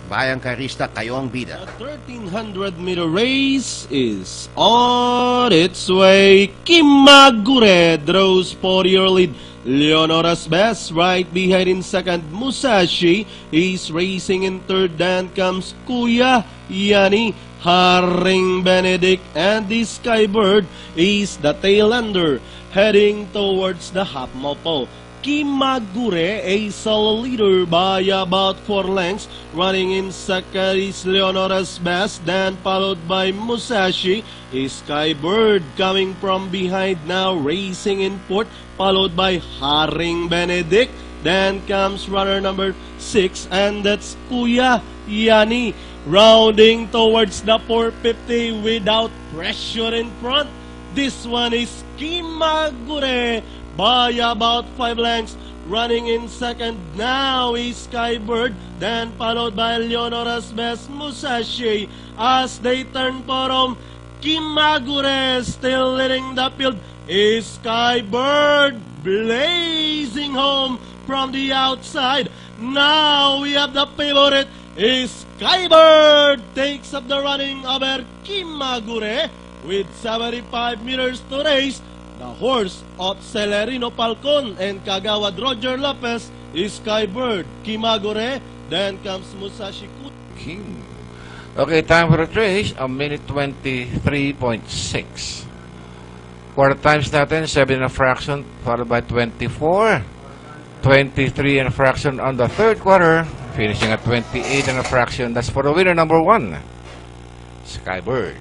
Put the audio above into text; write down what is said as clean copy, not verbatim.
Bayang Karista, kayo ang bida. The 1300-meter race is on its way. Kimagure draws for your lead. Leonora's best right behind in second. Musashi is racing in third. Then comes Kuya Yani. Haring Benedict and the Skybird is the tail ender heading towards the half mopo. Kimagure, a solo leader by about 4 lengths. Running in second is Leonora's best, then followed by Musashi. Skybird coming from behind now, racing in fourth, followed by Haring Benedict. Then comes runner number 6, and that's Kuya Yani. Rounding towards the 450 without pressure in front. This one is Kimagure by about 5 lengths. Running in second now is Skybird, then followed by Leonora's best Musashi. As they turn bottom, Kimagure still leading the field. Is Skybird blazing home from the outside. Now we have the favorite. Is Skybird takes up the running over Kimagure with 75 meters to race. The horse of Celerino Falcon and Kagawad Roger Lopez is Skybird. Kimagure, then comes Musashi King. Okay, time for the race, 1:23.6. Quarter times natin, 7 and a fraction, followed by 24. 23 and a fraction on the third quarter, finishing at 28 and a fraction. That's for the winner number 1, Skybird.